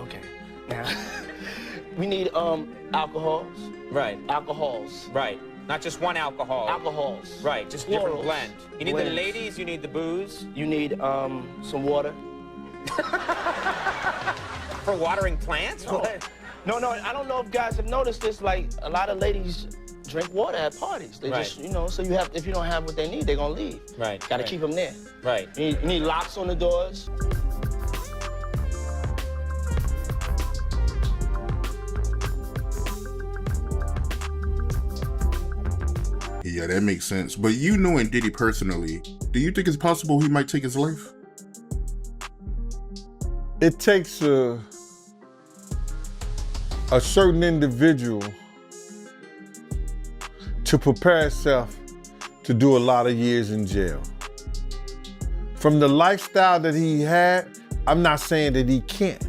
Okay. Now, we need alcohols. Right. Alcohols. Right. Not just one alcohol. Alcohols. Right, just different Plurals. blend. You need Blends. the ladies, you need the booze. You need some water. For watering plants? No, I don't know if guys have noticed this, like a lot of ladies drink water at parties. They Right. just, so you have, if you don't have what they need, they're gonna leave. Right. Gotta right. keep them there. Right. You need locks on the doors. Yeah, that makes sense. But you knowing Diddy personally, do you think it's possible he might take his life? It takes a certain individual to prepare himself to do a lot of years in jail. From the lifestyle that he had, I'm not saying that he can't.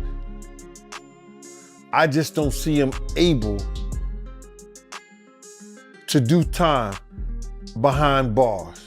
I just don't see him able to do time behind bars.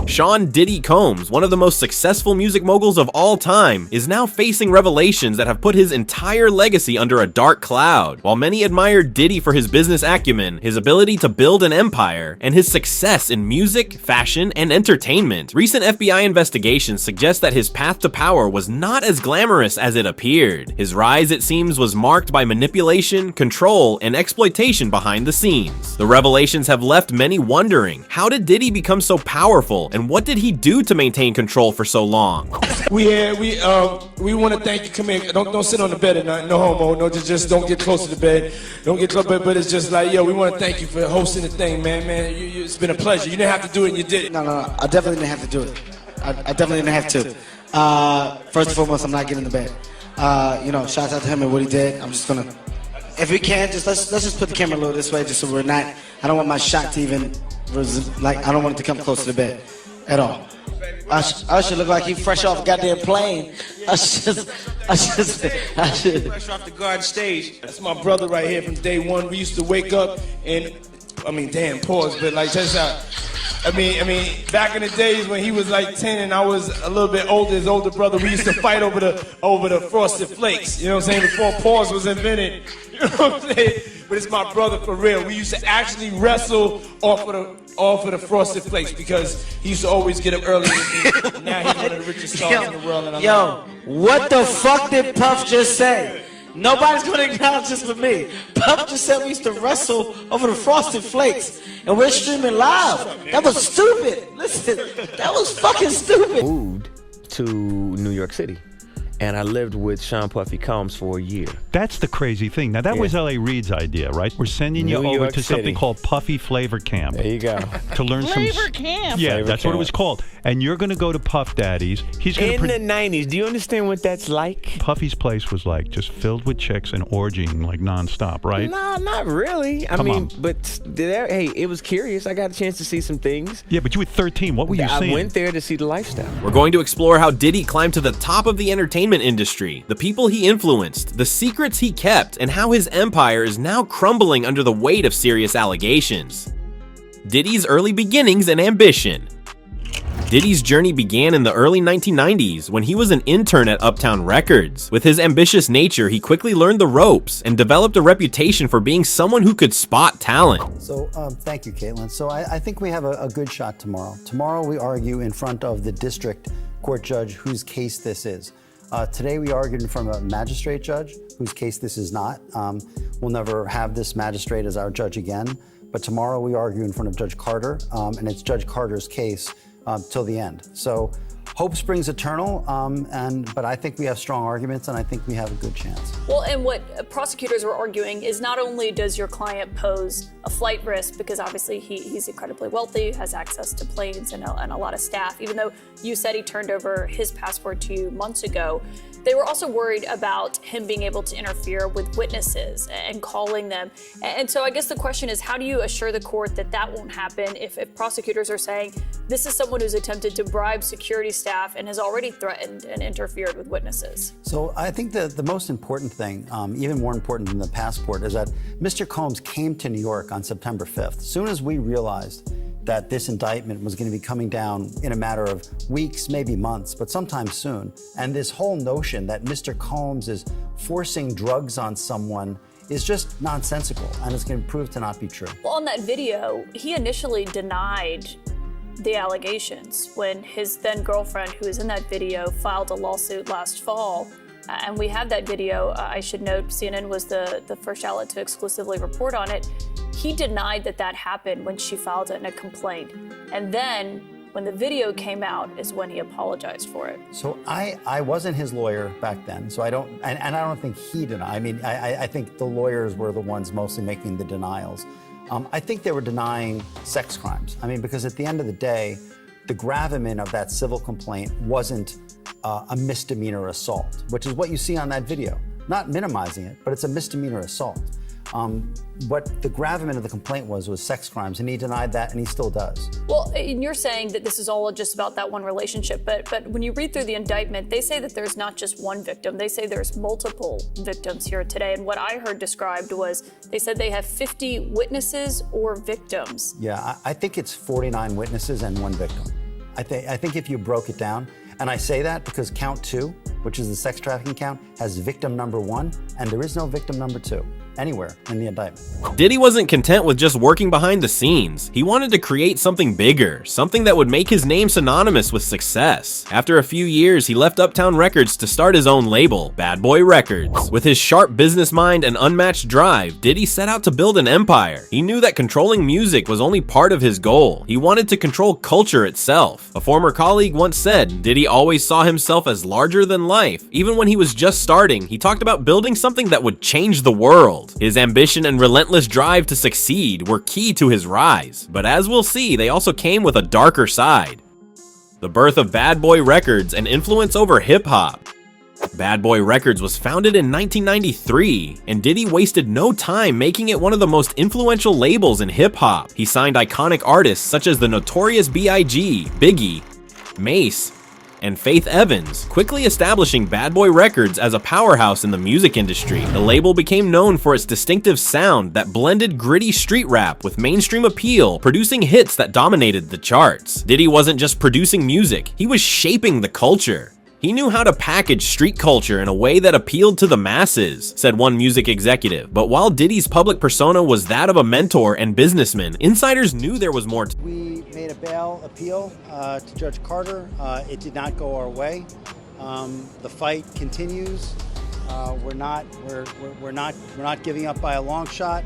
Sean Diddy Combs, one of the most successful music moguls of all time, is now facing revelations that have put his entire legacy under a dark cloud. While many admire Diddy for his business acumen, his ability to build an empire, and his success in music, fashion, and entertainment, recent FBI investigations suggest that his path to power was not as glamorous as it appeared. His rise, it seems, was marked by manipulation, control, and exploitation behind the scenes. The revelations have left many wondering, how did Diddy become so powerful? And what did he do to maintain control for so long? We want to thank you. Come here. Don't sit on the bed at night. No homo. No, just don't get close to the bed. Don't get close. But it's just like, yo, we want to thank you for hosting the thing, man. It's been a pleasure. You didn't have to do it, and you did it. No. I definitely didn't have to do it. I definitely didn't have to. First and foremost, I'm not getting in the bed. Shout out to him and what he did. I'm just gonna, if we can, let's just put the camera a little this way, just so we're not. I don't want my shot to even, I don't want it to come close to the bed at all. I should look like he fresh off a goddamn plane. I should. Fresh off the garden stage. That's my brother right here from day one. We used to wake up and, pause, but like, check this out. Back in the days when he was like 10 and I was a little bit older, his older brother, we used to fight over the Frosted Flakes. You know what I'm saying? Before pause was invented. You know what I'm saying? But it's my brother for real. We used to actually wrestle off of the Frosted Flakes because he used to always get up early. And now he's one of the richest stars in the world. And What the fuck did Puff just say? Nobody's gonna acknowledge this but me. Puff just said we used to wrestle over the Frosted Flakes, and we're streaming live. That was stupid. Listen, that was fucking stupid. Moved to New York City, and I lived with Sean Puffy Combs for a year. That's the crazy thing. Now, that was L.A. Reid's idea, right? We're sending you New over York to City. something called Puffy Flavor Camp. There you go. To learn Flavor Camp? Yeah, Flavor that's what it Camp. was called. And you're going to go to Puff Daddy's. He's going In to... the 90s, do you understand what that's like? Puffy's place was like just filled with chicks and orgying like nonstop, right? No, not really. I Come mean, on. but hey, it was curious. I got a chance to see some things. Yeah, but you were 13. What were you I seeing? went there to see the lifestyle. We're going to explore how Diddy climbed to the top of the entertainment industry, the people he influenced, the secrets he kept, and how his empire is now crumbling under the weight of serious allegations. Diddy's early beginnings and ambition. Diddy's journey began in the early 1990s when he was an intern at Uptown Records. With his ambitious nature, he quickly learned the ropes and developed a reputation for being someone who could spot talent. So thank you, Caitlin. So I think we have a good shot tomorrow. Tomorrow we argue in front of the district court judge whose case this is. Today we argued in front of a magistrate judge whose case this is not. We'll never have this magistrate as our judge again, but tomorrow we argue in front of Judge Carter, and it's Judge Carter's case till the end. So hope springs eternal, but I think we have strong arguments and I think we have a good chance. Well, and what prosecutors were arguing is not only does your client pose a flight risk, because obviously he's incredibly wealthy, has access to planes and a lot of staff, even though you said he turned over his passport to you months ago, they were also worried about him being able to interfere with witnesses and calling them. And so I guess the question is, how do you assure the court that that won't happen if prosecutors are saying this is someone who's attempted to bribe security staff and has already threatened and interfered with witnesses? So I think the most important thing, even more important than the passport, is that Mr. Combs came to New York on September 5th. As soon as we realized that this indictment was going to be coming down in a matter of weeks, maybe months, but sometime soon. And this whole notion that Mr. Combs is forcing drugs on someone is just nonsensical, and it's going to prove to not be true. Well, on that video, he initially denied the allegations when his then girlfriend, who was in that video, filed a lawsuit last fall. And we have that video. I should note, CNN was the first outlet to exclusively report on it. He denied that that happened when she filed it in a complaint. And then when the video came out is when he apologized for it. So I wasn't his lawyer back then, so I don't, and I don't think he denied. I mean, I think the lawyers were the ones mostly making the denials. I think they were denying sex crimes. I mean, because at the end of the day, the gravamen of that civil complaint wasn't a misdemeanor assault, which is what you see on that video. Not minimizing it, but it's a misdemeanor assault. What the gravamen of the complaint was sex crimes, and he denied that, and he still does. Well, and you're saying that this is all just about that one relationship, but when you read through the indictment, they say that there's not just one victim. They say there's multiple victims here today, and what I heard described was they said they have 50 witnesses or victims. Yeah, I think it's 49 witnesses and 1 victim. I think if you broke it down, and I say that because count 2, which is the sex trafficking count, has victim number 1, and there is no victim number 2 anywhere in the indictment. Diddy wasn't content with just working behind the scenes. He wanted to create something bigger, something that would make his name synonymous with success. After a few years, he left Uptown Records to start his own label, Bad Boy Records. With his sharp business mind and unmatched drive, Diddy set out to build an empire. He knew that controlling music was only part of his goal. He wanted to control culture itself. A former colleague once said, Diddy always saw himself as larger than life. Even when he was just starting, he talked about building something that would change the world. His ambition and relentless drive to succeed were key to his rise, but as we'll see, they also came with a darker side. The birth of Bad Boy Records and influence over hip-hop. Bad Boy Records was founded in 1993, and Diddy wasted no time making it one of the most influential labels in hip-hop. He signed iconic artists such as the Notorious B.I.G., Biggie, Mace, and Faith Evans, quickly establishing Bad Boy Records as a powerhouse in the music industry. The label became known for its distinctive sound that blended gritty street rap with mainstream appeal, producing hits that dominated the charts. Diddy wasn't just producing music, he was shaping the culture. He knew how to package street culture in a way that appealed to the masses, said one music executive. But while Diddy's public persona was that of a mentor and businessman, insiders knew there was more. We made a bail appeal to Judge Carter. It did not go our way. The fight continues. We're not giving up by a long shot.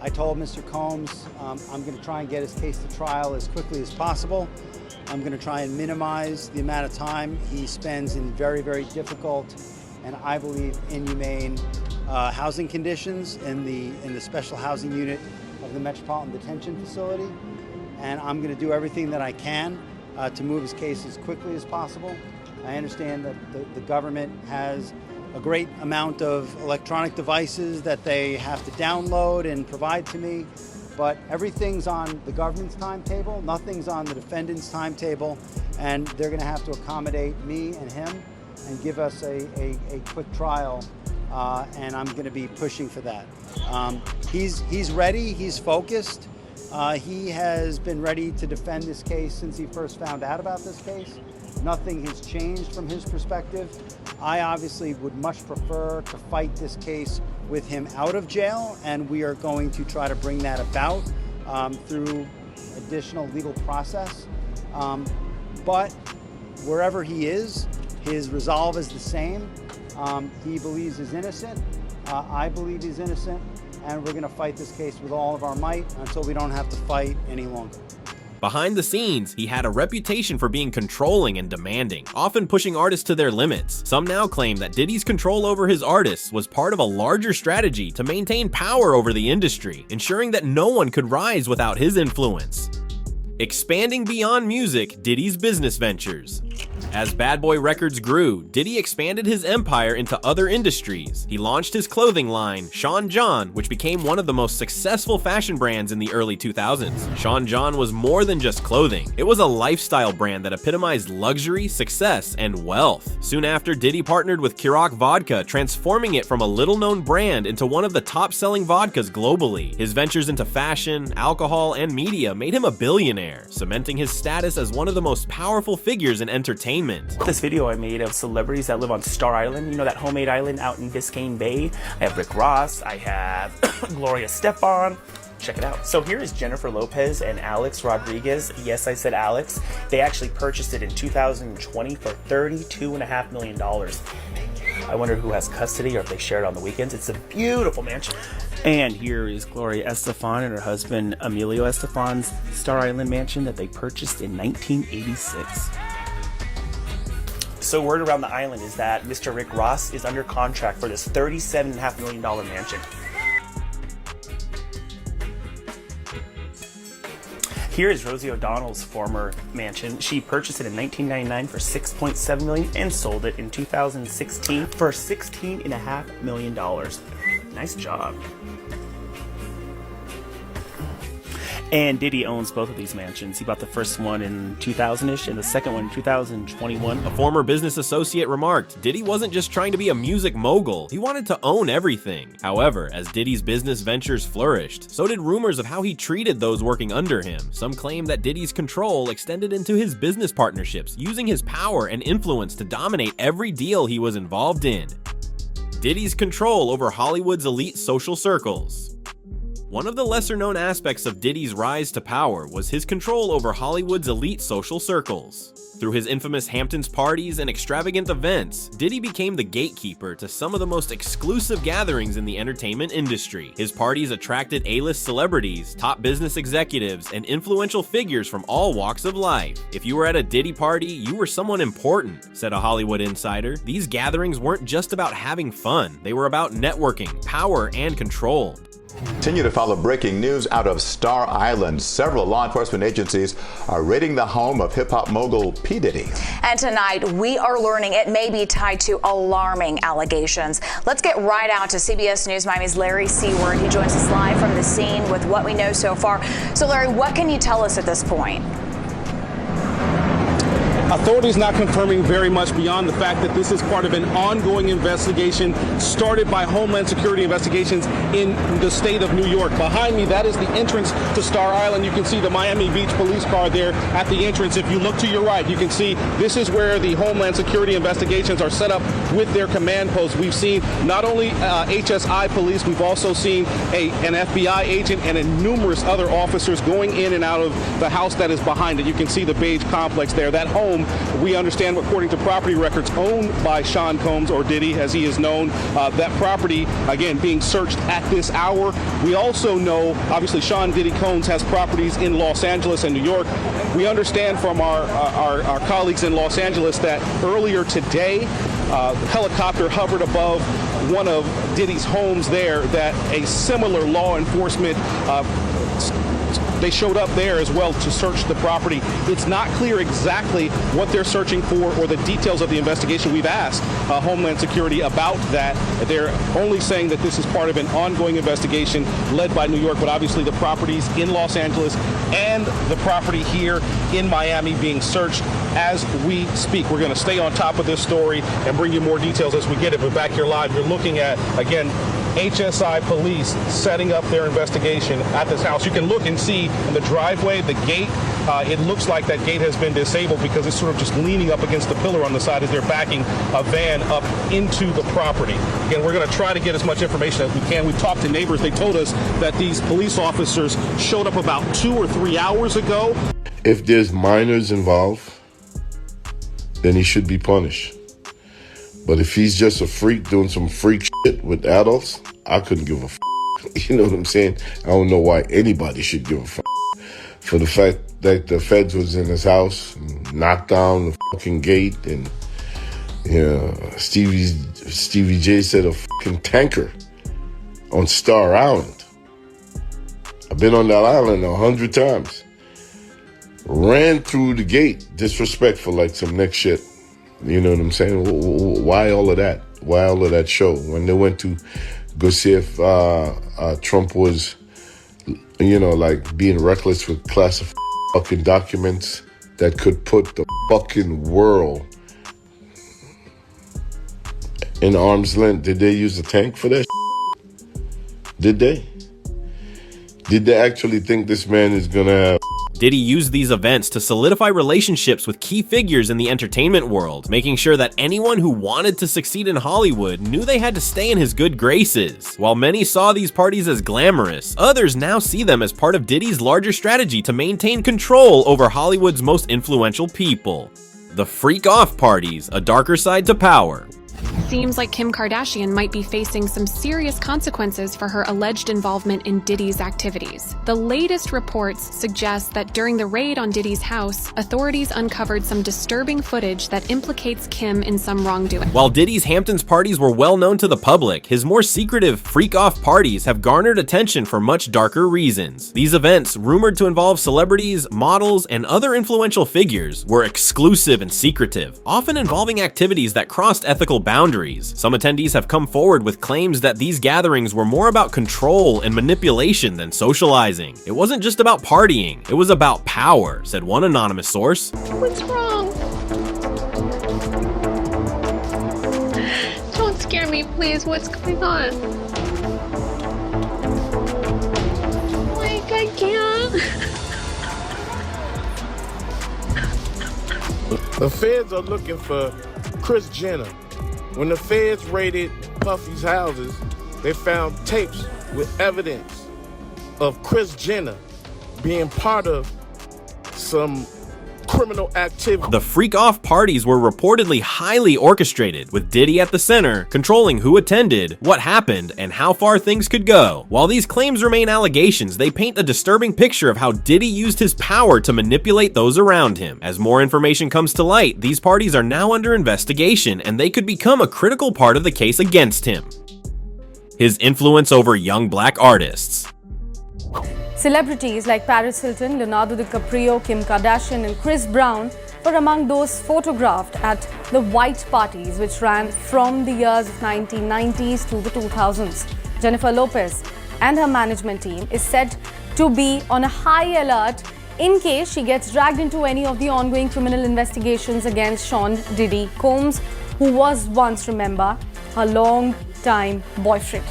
I told Mr. Combs I'm going to try and get his case to trial as quickly as possible. I'm going to try and minimize the amount of time he spends in very, very difficult and I believe inhumane housing conditions in the special housing unit of the Metropolitan Detention Facility. And I'm going to do everything that I can to move his case as quickly as possible. I understand that the government has a great amount of electronic devices that they have to download and provide to me. But everything's on the government's timetable, nothing's on the defendant's timetable, and they're going to have to accommodate me and him and give us a quick trial, and I'm going to be pushing for that. He's ready, he's focused. He has been ready to defend this case since he first found out about this case. Nothing has changed from his perspective. I obviously would much prefer to fight this case with him out of jail, and we are going to try to bring that about through additional legal process. But wherever he is, his resolve is the same. He believes he's innocent. I believe he's innocent, and we're going to fight this case with all of our might until we don't have to fight any longer. Behind the scenes, he had a reputation for being controlling and demanding, often pushing artists to their limits. Some now claim that Diddy's control over his artists was part of a larger strategy to maintain power over the industry, ensuring that no one could rise without his influence. Expanding beyond music, Diddy's business ventures. As Bad Boy Records grew, Diddy expanded his empire into other industries. He launched his clothing line, Sean John, which became one of the most successful fashion brands in the early 2000s. Sean John was more than just clothing. It was a lifestyle brand that epitomized luxury, success, and wealth. Soon after, Diddy partnered with Ciroc Vodka, transforming it from a little-known brand into one of the top-selling vodkas globally. His ventures into fashion, alcohol, and media made him a billionaire, cementing his status as one of the most powerful figures in entertainment. This video I made of celebrities that live on Star Island, you know, that homemade island out in Biscayne Bay. I have Rick Ross, I have Gloria Estefan. Check it out. So here is Jennifer Lopez and Alex Rodriguez. Yes, I said Alex. They actually purchased it in 2020 for $32.5 million. I wonder who has custody or if they share it on the weekends. It's a beautiful mansion. And here is Gloria Estefan and her husband Emilio Estefan's Star Island mansion that they purchased in 1986. So word around the island is that Mr. Rick Ross is under contract for this $37.5 million mansion. Here is Rosie O'Donnell's former mansion. She purchased it in 1999 for $6.7 million and sold it in 2016 for $16.5 million. Nice job. And Diddy owns both of these mansions. He bought the first one in 2000-ish and the second one in 2021. A former business associate remarked, Diddy wasn't just trying to be a music mogul, he wanted to own everything. However, as Diddy's business ventures flourished, so did rumors of how he treated those working under him. Some claim that Diddy's control extended into his business partnerships, using his power and influence to dominate every deal he was involved in. Diddy's control over Hollywood's elite social circles. One of the lesser-known aspects of Diddy's rise to power was his control over Hollywood's elite social circles. Through his infamous Hamptons parties and extravagant events, Diddy became the gatekeeper to some of the most exclusive gatherings in the entertainment industry. His parties attracted A-list celebrities, top business executives, and influential figures from all walks of life. If you were at a Diddy party, you were someone important, said a Hollywood insider. These gatherings weren't just about having fun, they were about networking, power, and control. Continue to follow breaking news out of Star Island. Several law enforcement agencies are raiding the home of hip-hop mogul P. Diddy. And tonight, we are learning it may be tied to alarming allegations. Let's get right out to CBS News Miami's Larry Seward. He joins us live from the scene with what we know so far. So, Larry, what can you tell us at this point? Authorities not confirming very much beyond the fact that this is part of an ongoing investigation started by Homeland Security investigations in the state of New York. Behind me, that is the entrance to Star Island. You can see the Miami Beach police car there at the entrance. If you look to your right, you can see this is where the Homeland Security investigations are set up with their command post. We've seen not only HSI police, we've also seen an FBI agent and numerous other officers going in and out of the house that is behind it. You can see the beige complex there. That home, we understand, according to property records, owned by Sean Combs, or Diddy as he is known. That property, again, being searched at this hour. We also know, obviously, Sean Diddy Combs has properties in Los Angeles and New York. We understand from our colleagues in Los Angeles that earlier today, the helicopter hovered above one of Diddy's homes there, that a similar law enforcement they showed up there as well to search the property. It's not clear exactly what they're searching for or the details of the investigation. We've asked Homeland Security about that. They're only saying that this is part of an ongoing investigation led by New York, but obviously the properties in Los Angeles and the property here in Miami being searched as we speak. We're going to stay on top of this story and bring you more details as we get it. But back here live, you're looking at, again, HSI police setting up their investigation at this house. You can look and see in the driveway, the gate, it looks like that gate has been disabled because it's sort of just leaning up against the pillar on the side as they're backing a van up into the property. Again, we're going to try to get as much information as we can. We talked to neighbors. They told us that these police officers showed up about 2 or 3 hours ago. If there's minors involved, then he should be punished. But if he's just a freak doing some freak shit with adults, I couldn't give a f***. You know what I'm saying? I don't know why anybody should give a f***. For the fact that the feds was in his house and knocked down the fucking gate, and Stevie J said a fucking tanker on Star Island. I've been on that island 100 times. ran through the gate, disrespectful, like some next shit. You know what I'm saying? Why all of that? Why all of that show? When they went to go see if Trump was, you know, like being reckless with classified fucking documents that could put the fucking world in arm's length. Did they use a tank for that shit? Did they? Did they actually think this man is gonna have... Diddy used these events to solidify relationships with key figures in the entertainment world, making sure that anyone who wanted to succeed in Hollywood knew they had to stay in his good graces. While many saw these parties as glamorous, others now see them as part of Diddy's larger strategy to maintain control over Hollywood's most influential people. The freak-off parties, a darker side to power. Seems like Kim Kardashian might be facing some serious consequences for her alleged involvement in Diddy's activities. The latest reports suggest that during the raid on Diddy's house, authorities uncovered some disturbing footage that implicates Kim in some wrongdoing. While Diddy's Hamptons parties were well known to the public, his more secretive freak-off parties have garnered attention for much darker reasons. These events, rumored to involve celebrities, models, and other influential figures, were exclusive and secretive, often involving activities that crossed ethical boundaries. Some attendees have come forward with claims that these gatherings were more about control and manipulation than socializing. It wasn't just about partying, it was about power, said one anonymous source. What's wrong? Don't scare me, please. What's going on? Like, I can't. The feds are looking for Kris Jenner. When the feds raided Puffy's houses, they found tapes with evidence of Kris Jenner being part of some criminal activity. The freak-off parties were reportedly highly orchestrated, with Diddy at the center, controlling who attended, what happened, and how far things could go. While these claims remain allegations, they paint a disturbing picture of how Diddy used his power to manipulate those around him. As more information comes to light, these parties are now under investigation, and they could become a critical part of the case against him. His influence over young black artists. Celebrities like Paris Hilton, Leonardo DiCaprio, Kim Kardashian, and Chris Brown were among those photographed at the white parties, which ran from the years of 1990s to the 2000s. Jennifer Lopez and her management team is said to be on a high alert in case she gets dragged into any of the ongoing criminal investigations against Sean Diddy Combs, who was once, remember, her long-time boyfriend.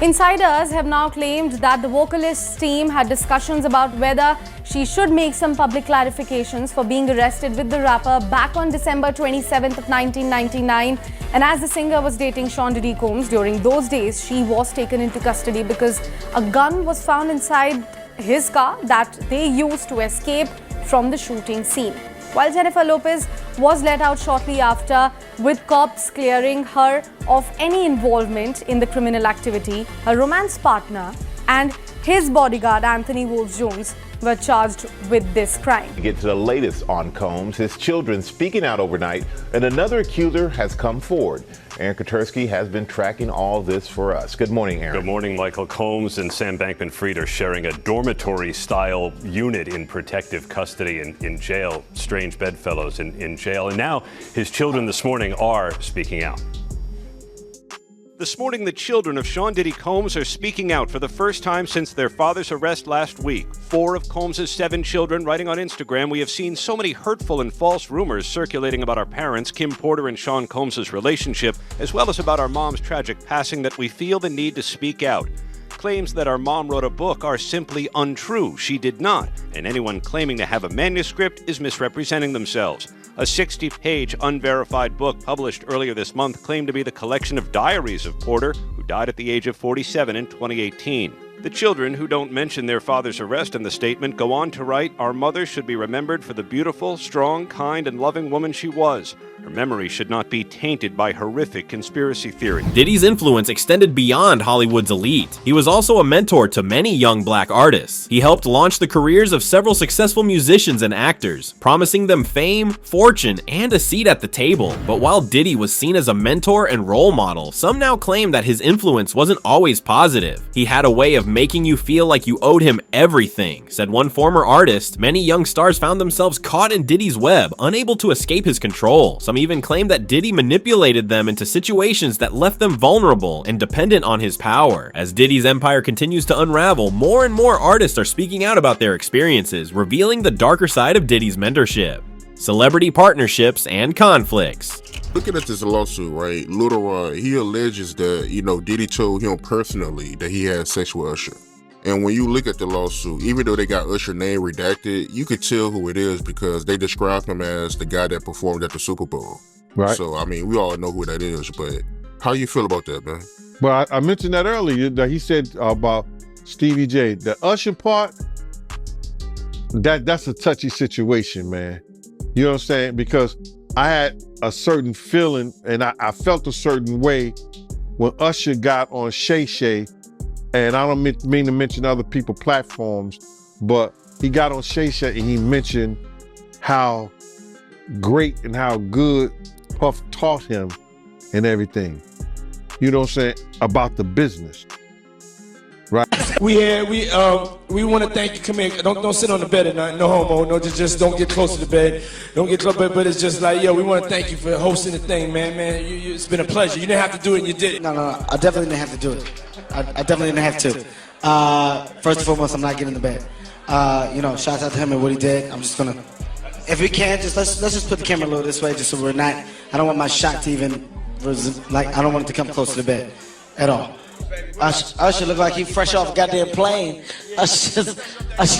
Insiders have now claimed that the vocalist's team had discussions about whether she should make some public clarifications for being arrested with the rapper back on December 27th of 1999. And as the singer was dating Sean Diddy Combs during those days, she was taken into custody because a gun was found inside his car that they used to escape from the shooting scene. While Jennifer Lopez was let out shortly after, with cops clearing her of any involvement in the criminal activity, her romance partner and his bodyguard Anthony Wolves-Jones were charged with this crime. Get to the latest on Combs, his children speaking out overnight, and another accuser has come forward. Aaron Katursky has been tracking all this for us. Good morning, Aaron. Good morning, Michael. Combs and Sam Bankman-Fried are sharing a dormitory-style unit in protective custody in jail, strange bedfellows in jail. And now his children this morning are speaking out. This morning, the children of Sean Diddy Combs are speaking out for the first time since their father's arrest last week. 4 of Combs' 7 children writing on Instagram, "We have seen so many hurtful and false rumors circulating about our parents, Kim Porter and Sean Combs' relationship, as well as about our mom's tragic passing, that we feel the need to speak out. Claims that our mom wrote a book are simply untrue. She did not, and anyone claiming to have a manuscript is misrepresenting themselves." A 60-page unverified book published earlier this month claimed to be the collection of diaries of Porter, who died at the age of 47 in 2018. The children, who don't mention their father's arrest in the statement, go on to write, "Our mother should be remembered for the beautiful, strong, kind, and loving woman she was. Her memory should not be tainted by horrific conspiracy theory." Diddy's influence extended beyond Hollywood's elite. He was also a mentor to many young black artists. He helped launch the careers of several successful musicians and actors, promising them fame, fortune, and a seat at the table. But while Diddy was seen as a mentor and role model, some now claim that his influence wasn't always positive. He had a way of making you feel like you owed him everything, said one former artist. Many young stars found themselves caught in Diddy's web, unable to escape his control. Some even claimed that Diddy manipulated them into situations that left them vulnerable and dependent on his power. As Diddy's empire continues to unravel, more and more artists are speaking out about their experiences, revealing the darker side of Diddy's mentorship. Celebrity partnerships and conflicts. Looking at this lawsuit, right, Lil Rod, he alleges that, Diddy told him personally that he had sex with Usher. And when you look at the lawsuit, even though they got Usher's name redacted, you could tell who it is because they describe him as the guy that performed at the Super Bowl. Right. So, we all know who that is, but how you feel about that, man? Well, I mentioned that earlier, that he said about Stevie J. The Usher part, that's a touchy situation, man. You know what I'm saying? Because I had a certain feeling and I felt a certain way when Usher got on Shay Shay, and I don't mean to mention other people's platforms, but he got on Shay Shay and he mentioned how great and how good Puff taught him and everything. You know what I'm saying? About the business. Right. We want to thank you. Come here. Don't sit on the bed at night. No homo. No, just don't get close to the bed. Don't get close. But it's just like, we want to thank you for hosting the thing, man. It's been a pleasure. You didn't have to do it, and you did it. No. I definitely didn't have to do it. I definitely didn't have to. First and foremost, I'm not getting in the bed. Shout out to him and what he did. I'm just gonna, if we can, let's just put the camera a little this way, just so we're not. I don't want my shot to even, I don't want it to come close to the bed at all. Usher look like he fresh off a goddamn plane. Usher. Fresh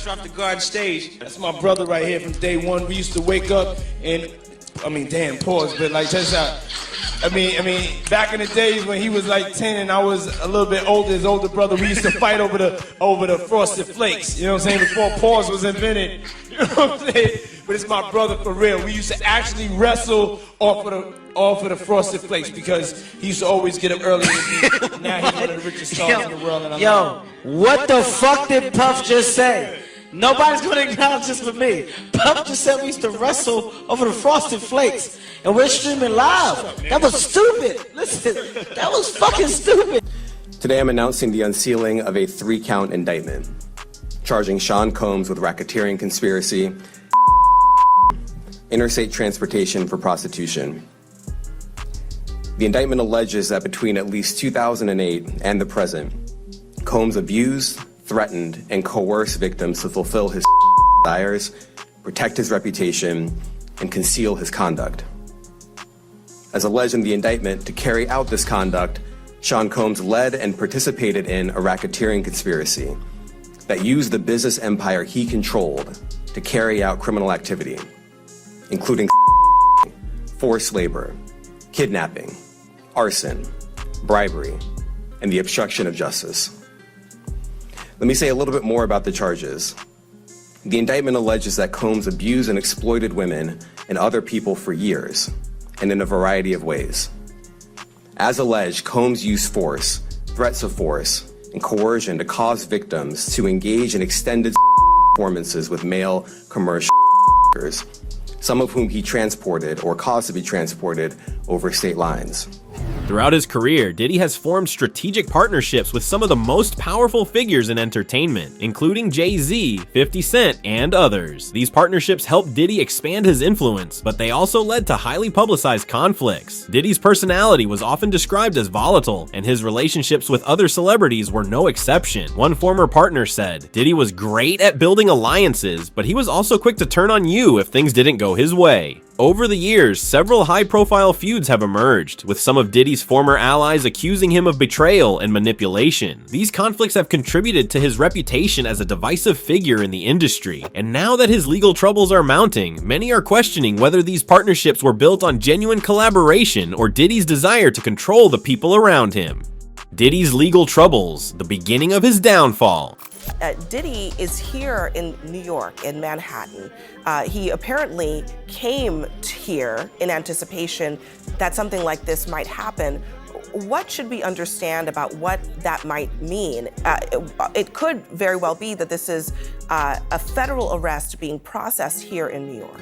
off the garden stage. That's my brother right here from day one. We used to wake up and, pause, but just out. Back in the days when he was like 10 and I was a little bit older, his older brother, we used to fight over the Frosted Flakes. You know what I'm saying? Before pause was invented. You know what I'm saying? But it's my brother for real. We used to actually wrestle off of the Frosted Flakes because he used to always get up early. Now he's one of the richest stars in the world. And what the fuck did Puff just say? Nobody's gonna acknowledge this but me. Puff just said we used to wrestle over the Frosted Flakes, and we're streaming live. That was stupid. Listen, that was fucking stupid. Today I'm announcing the unsealing of a 3-count indictment, charging Sean Combs with racketeering conspiracy, interstate transportation for prostitution. The indictment alleges that between at least 2008 and the present, Combs abused, threatened, and coerced victims to fulfill his desires, protect his reputation, and conceal his conduct. As alleged in the indictment, to carry out this conduct, Sean Combs led and participated in a racketeering conspiracy that used the business empire he controlled to carry out criminal activity, including forced labor, kidnapping, arson, bribery, and the obstruction of justice. Let me say a little bit more about the charges. The indictment alleges that Combs abused and exploited women and other people for years, and in a variety of ways. As alleged, Combs used force, threats of force, and coercion to cause victims to engage in extended performances with male commercial workers, some of whom he transported or caused to be transported over state lines. Throughout his career, Diddy has formed strategic partnerships with some of the most powerful figures in entertainment, including Jay-Z, 50 Cent, and others. These partnerships helped Diddy expand his influence, but they also led to highly publicized conflicts. Diddy's personality was often described as volatile, and his relationships with other celebrities were no exception. One former partner said, "Diddy was great at building alliances, but he was also quick to turn on you if things didn't go his way." Over the years, several high-profile feuds have emerged, with some of Diddy's former allies accusing him of betrayal and manipulation. These conflicts have contributed to his reputation as a divisive figure in the industry, and now that his legal troubles are mounting, many are questioning whether these partnerships were built on genuine collaboration or Diddy's desire to control the people around him. Diddy's legal troubles, the beginning of his downfall. Diddy is here in New York, in Manhattan. He apparently came here in anticipation that something like this might happen. What should we understand about what that might mean? It could very well be that this is a federal arrest being processed here in New York.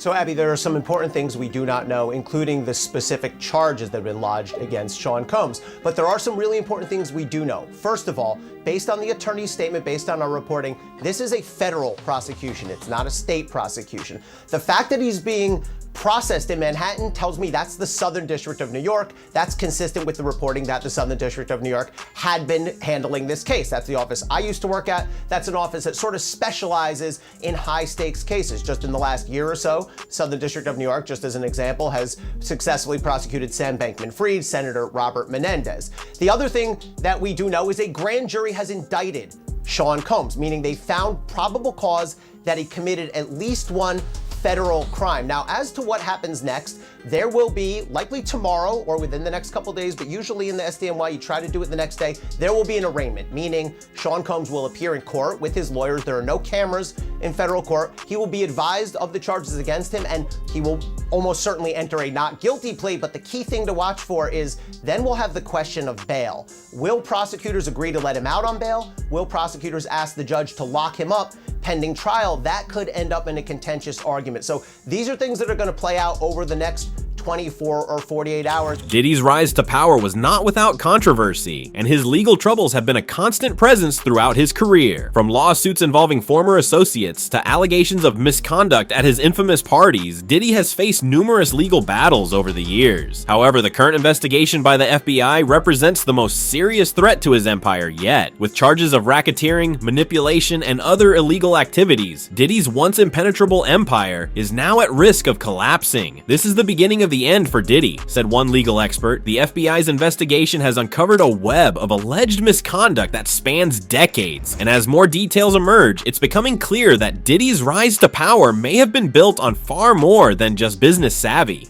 So, Abby, there are some important things we do not know, including the specific charges that have been lodged against Sean Combs. But there are some really important things we do know. First of all, based on the attorney's statement, based on our reporting, this is a federal prosecution. It's not a state prosecution. The fact that he's being processed in Manhattan tells me that's the Southern District of New York. That's consistent with the reporting that the Southern District of New York had been handling this case. That's the office I used to work at. That's an office that sort of specializes in high stakes cases. Just in the last year or so, Southern District of New York, just as an example, has successfully prosecuted Sam Bankman-Fried, Senator Robert Menendez. The other thing that we do know is a grand jury has indicted Sean Combs, meaning they found probable cause that he committed at least one federal crime. Now, as to what happens next, there will be, likely tomorrow or within the next couple days, but usually in the SDNY, you try to do it the next day, there will be an arraignment, meaning Sean Combs will appear in court with his lawyers. There are no cameras in federal court. He will be advised of the charges against him, and he will almost certainly enter a not guilty plea. But the key thing to watch for is then we'll have the question of bail. Will prosecutors agree to let him out on bail? Will prosecutors ask the judge to lock him up pending trial? That could end up in a contentious argument. So these are things that are going to play out over the next 24 or 48 hours. Diddy's rise to power was not without controversy, and his legal troubles have been a constant presence throughout his career. From lawsuits involving former associates to allegations of misconduct at his infamous parties, Diddy has faced numerous legal battles over the years. However, the current investigation by the FBI represents the most serious threat to his empire yet. With charges of racketeering, manipulation, and other illegal activities, Diddy's once impenetrable empire is now at risk of collapsing. This is the beginning of the end for Diddy, said one legal expert. The FBI's investigation has uncovered a web of alleged misconduct that spans decades, and as more details emerge, it's becoming clear that Diddy's rise to power may have been built on far more than just business savvy.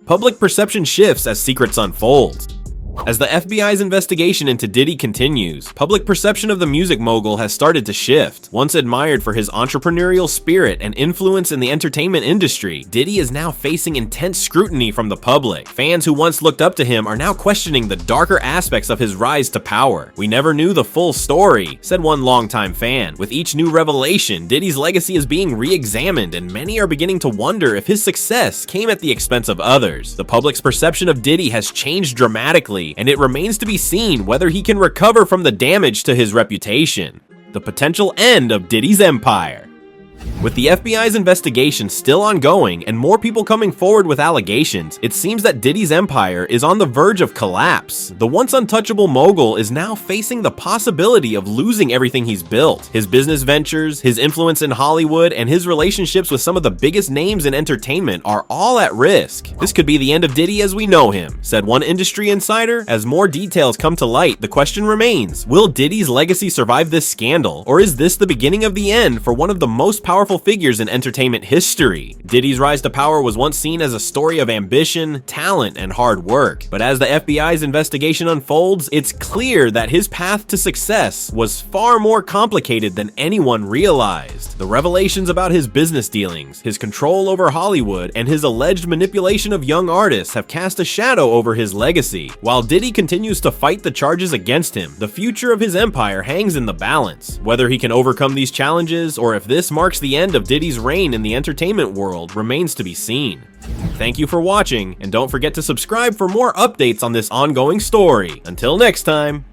Public perception shifts as secrets unfold. As the FBI's investigation into Diddy continues, public perception of the music mogul has started to shift. Once admired for his entrepreneurial spirit and influence in the entertainment industry, Diddy is now facing intense scrutiny from the public. Fans who once looked up to him are now questioning the darker aspects of his rise to power. "We never knew the full story," said one longtime fan. With each new revelation, Diddy's legacy is being re-examined, and many are beginning to wonder if his success came at the expense of others. The public's perception of Diddy has changed dramatically, and it remains to be seen whether he can recover from the damage to his reputation. The potential end of Diddy's empire. With the FBI's investigation still ongoing and more people coming forward with allegations, it seems that Diddy's empire is on the verge of collapse. The once untouchable mogul is now facing the possibility of losing everything he's built. His business ventures, his influence in Hollywood, and his relationships with some of the biggest names in entertainment are all at risk. This could be the end of Diddy as we know him, said one industry insider. As more details come to light, the question remains, will Diddy's legacy survive this scandal, or is this the beginning of the end for one of the most powerful figures in entertainment history? Diddy's rise to power was once seen as a story of ambition, talent, and hard work. But as the FBI's investigation unfolds, it's clear that his path to success was far more complicated than anyone realized. The revelations about his business dealings, his control over Hollywood, and his alleged manipulation of young artists have cast a shadow over his legacy. While Diddy continues to fight the charges against him, the future of his empire hangs in the balance. Whether he can overcome these challenges, or if this marks the end of Diddy's reign in the entertainment world, remains to be seen. Thank you for watching, and don't forget to subscribe for more updates on this ongoing story. Until next time.